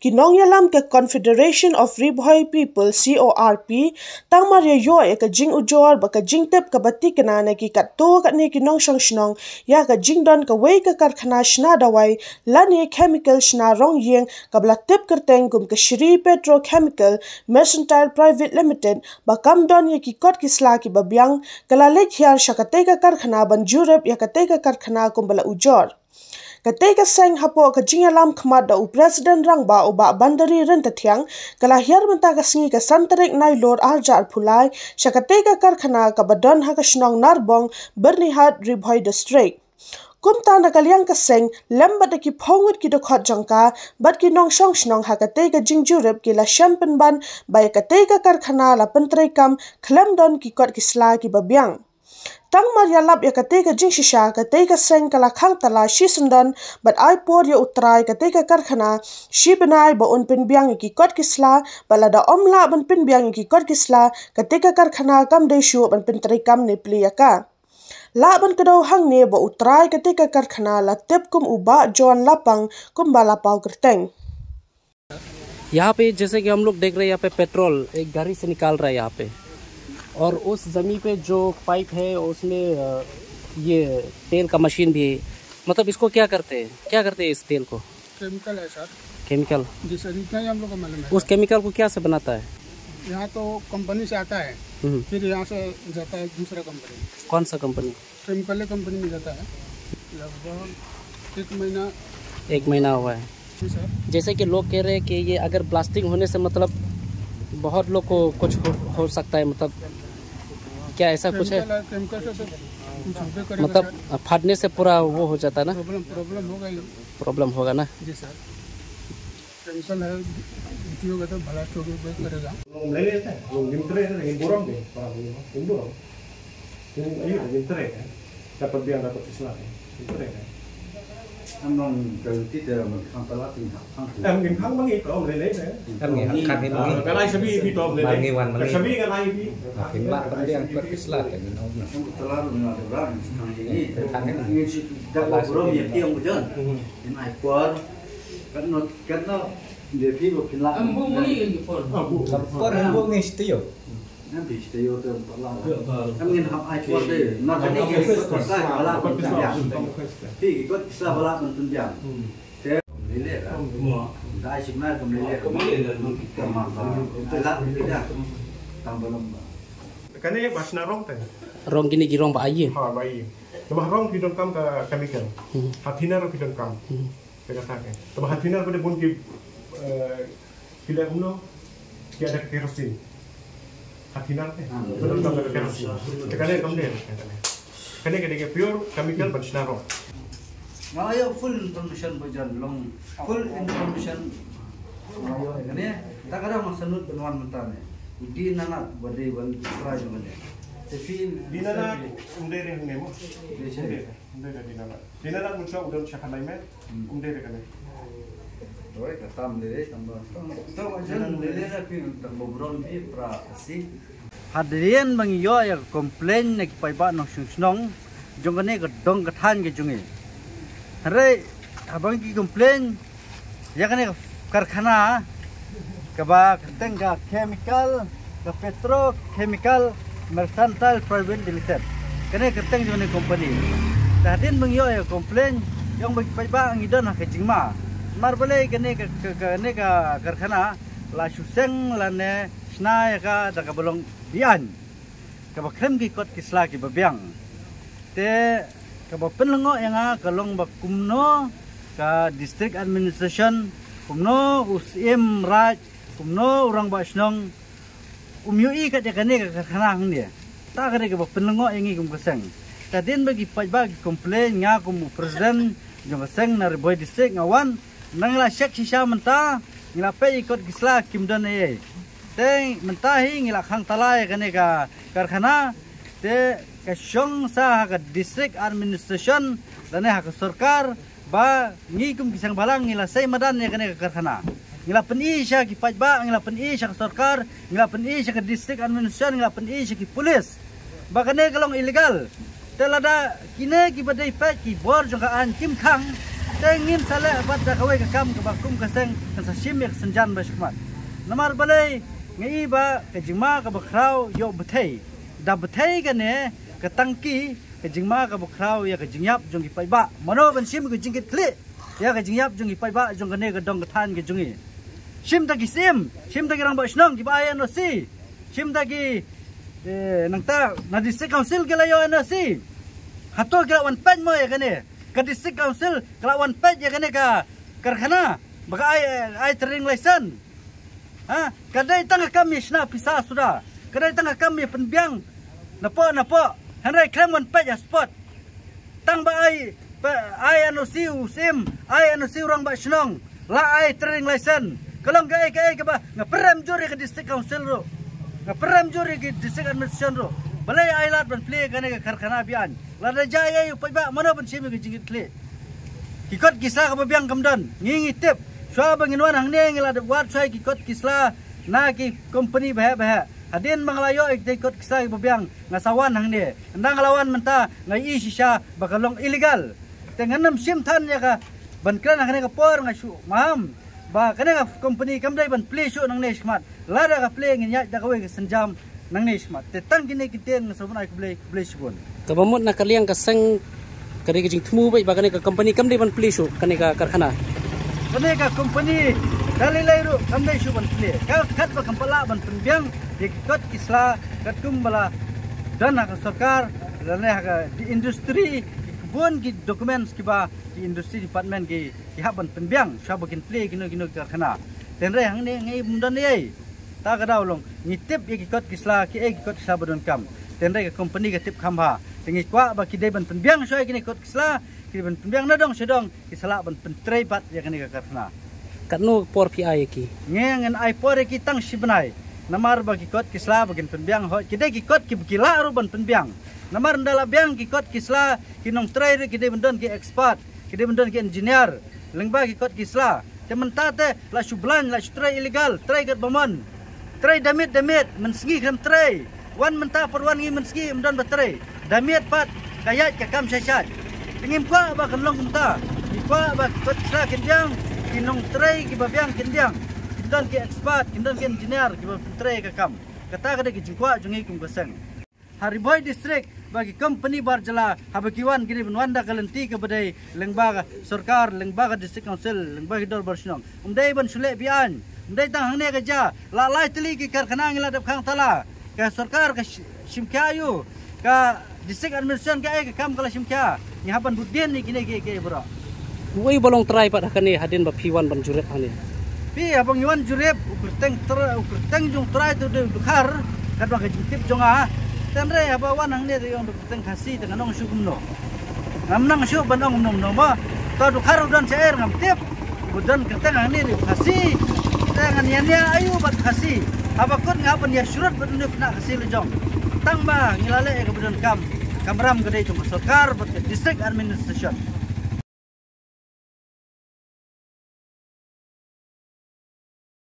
kinong yalam ke Confederation of Ribhoi People CORP tang maria yo ya ka jing ujor ba ka jing tep ka bati kana na ki kat to ka ne kinong shang shnong ya ka jing don ka wei ka karkhana shna dawai lani chemical shna rong yeng ka bla tep kerteng gum ka Shri Petrochemical Mercantile Private Limited ba kam don ya ki kot kisla ki babyang kala le khiar shakate ka karkhana ban jurep ya kate ka karkhana kumbala ujor Ketika seng hapo ke jingalam khmat da president rangba uba bandari rentathiang kala hiar menta ka singi ka santarik nai lor arjar phulai shakateka karkhana ka badon ha ka shnong narbong bernihat Ribhoi district kumta na kalyang ka seng lemba da ki phongut ki dokhot jangka bat ki nong shong shnong ha ka teka jingjurep ki la champion ban bai ka teka karkhana la pentrai kam khlem don ki kot ki sla ki babyang Tang Maria lap ya kateka jing shisha kateka seng kala khang tala shi sundan but I por ya utrai kateka karkhana shi benai ba un pin biang ki kot kisla bala da omla ban pin biang ki kot kisla kateka karkhana kam de shu ban pin trai kam ne pliaka la ban kado hang ne ba utrai kateka karkhana la tep kum uba John lapang kum bala pau kerteng यहाँ पे जैसे कि हम लोग देख रहे हैं यहाँ पे पेट्रोल एक गाड़ी से निकाल रहा है यहाँ पे और उस ज़मीन पे जो पाइप है उसमें ये तेल का मशीन भी है मतलब इसको क्या करते हैं इस तेल को केमिकल है सर केमिकल जिससे जितना ही हम लोग को मालूम है उस केमिकल को क्या से बनाता है यहाँ तो कंपनी से आता है फिर यहाँ से जाता है दूसरा कंपनी कौन सा कंपनी केमिकल कंपनी में जाता है लगभग एक महीना हुआ है सर जैसे कि लोग कह रहे हैं कि ये अगर ब्लास्टिंग होने से मतलब बहुत लोग को कुछ हो सकता है मतलब क्या ऐसा कुछ है केमिकल से तो मतलब फाटने से पूरा वो हो जाता है ना प्रॉब्लम होगा ना जी सर केमिकल है होगा तो ब्लास्ट करेगा ले लेते हैं लोग गिनते हैं लेकिन बोरम दे para बोरम ini गिनते हैं dapat biang dapat islah गिनते हैं anh non từ tí từ mình không phải là tiền em nhìn thắng bao nhiêu cậu lấy đấy em nghĩ khăn cái này cái này sẽ bị tôm lấy đấy sẽ bị cái này bị cái bạn vẫn đang quất cái slot cái nó không có là mình làm được ra thằng cái này đã có rồi nhiều tiền một chút cái này quá cái nó để phí một cái lạ quất hơn vô nghe still em bị still từ làm em nhìn học ai quất đây nó cái này cái quất sai mà là quất sai thì cái quất sai mà là mình tin rằng thế lấy lệ đó đại chúng ta cầm lấy lệ cầm mà phải là cái đó tăng bao nhiêu cái này bác sĩ rong thế rong gini girong ba aye ha bayi coba rong pidon kam ke chemical hatina ro pidon kam katakan coba hatina pada pun ki tidak umno ki ada kerosin hatina teh betul kam ada kerosin tekane kam deh kene kene pure chemical bác rong Nah, ya full information bajan long full information. Ayo ini tak ada maksud penuan mentane. Di nana bade bal try bade. Tapi di nana umdere nemo. Umdere di nana muncul udah cakap lain umdere kan. Doi katam deh tambah. Tahu bajan deh tapi terbobron di prasi. Hadirin bang yo ya komplain nak paiba nong snong jongane gedong kethan ke jungi. Hari abang ki komplain ya kan karkhana kaba tengga chemical ke Petrochemical Mercantile Private Limited kene keteng jone company tadin bang yo ya komplain yang bagi ba ngidon ha kecingma mar bale kene ka karkhana la suseng la ne sna ya ka da ka bolong bian ka ba krem ki kot kisla ki babyang te kaba penlengo yang kalong bakumno ka district administration kumno usim raj kumno orang basnong umyui ka de kane ka khanang dia ta kare ka penlengo yang kum keseng tadin bagi bagi komplain nga kum president jong keseng na Ribhoi district ngawan nangla shek shisha menta ngila pe ikot gisla kimdan ye te menta hi ngila khang talai kane ka karkhana te kasyong sa ka district administration dan ha ka sarkar ba ngikum kisang balang ngila say madan ya kane ka karkhana ngila pen siya ki pajba ngila pen siya ka sarkar ngila pen siya ka district administration ngila pen siya ki police ba kane kalong illegal telada kine ki badai pe ki bor jong ka an kim khang tengin sale bat da kawai kam ke bakum ke seng kan sasim yak senjan basmat namar balai ngai ba ke jingma ka bakrau yo bethei da bethei ka ne ke tangki ke jingma ka bakrau ya ke jingyap jong ki pai ba mano ban sim ke jingkit kli ya ke jingyap jong ki pai ba jong ne ke dong ke than ke jungi sim ta ki sim ta ki rang ba snong ki ba ya no si sim ta ki nang ta na district council ke la yo no si hato ke wan pen mo ya ke ne ke district council kelawan pej ya kene ka karkhana baka ai training license ha kadai tang kami sna pisa sudah kadai tang kami penbiang napa henry krem wan pej spot tang ba ai anu siu sim ai anu siu rang ba snong la ai training license kalau ga ke ba ngaperam juri ke district council ro ngaperam juri ke district administration ro balai ai lat ban play kene ka karkhana bian lada jaya yu pai ba mana pun simi ke jingit kle kikot kisah ka biang kamdan ngingi tip swa bangin wan hang ne ngila de wat sai kikot kislah na ki company bah hadin manglayo ik kikot kisah ka biang ngasawan hang ne ndang lawan menta ngai shisha bakalong illegal tenganam sim than ya ka ban kran hang ne ka por ngasu maham ba kene ka company kamdai ban play show nang ne smart lada ka play nginya da ka we senjam nang ne smart te tang kini kiten ngasobun ai play shibon kabamut na kaliang kaseng kare jing thmu bai bagane ka company kam dei ban play show kane ka karkhana kane ka company dali lairu kam dei show ban play ka khat ba kampala ban penbiang dikot isla kat kumbala dan ka sarkar dan ka di industri kebun ki documents ki ba di industri department ki haban penbiang sha bakin play gino karkhana ten re hang ne ngai mundan nei ta ka daw long ngitip ikot kisla ki ikot sa badon kam ten re ka company ka tip khamba tingi kwa ba kidai ban penbiang soy kini kot kisla ki ban penbiang na dong sedong kisala ban pentrei pat ya kini ka karna katno por pi ai ki ngen ai por ki tang sibnai namar ba ki kot kisla bagin penbiang ho kidai ki kot ki bukila ru ban penbiang namar ndala biang ki kot kisla ki nong trei ri kidai bandon ki expert kidai bandon ki engineer lengba ki kot kisla tementate la sublan la trei illegal trei gat bamon trei damit mensgi krem trei wan menta perwan ngi menski mdan batrei damiat pat kayat ke kam syasat ingin kwa ba kanlong kumta ikwa ba kot sa kenjang kinong trei ki babiang kenjang kindan ki expert kindan ki engineer ki trei ke kam kata kada ki jingkwa jungi kum keseng Hariboy district bagi company barjala habakiwan kini benwanda kalenti ke badai lengbaga sarkar lengbaga district council lengbaga dor bersnong umdai ban sule bian umdai tang hangne ke ja la lai teli ki karkhana ngila dap khang tala ka sarkar ka simkyayu ka district administration ke kam kala simkya ni haban budien ni kini ke bro wei bolong try pat hakane hadin ba P1 ban jurep hane pi abang yuan jurep ukurteng jung try tu de dukhar kadwa ke tip jonga tenre aba wanang ne yang ukurteng khasi dengan nong syukumno ngamnang syuk banong nom ba to dukhar udan cair ngam tip budan kerteng ang ni khasi dengan yanya ayu bat khasi abakut ngapan ya surat badun kena khasi lejong tang ba ngilale ke budan kam kamram gede tu sarkar bat district administration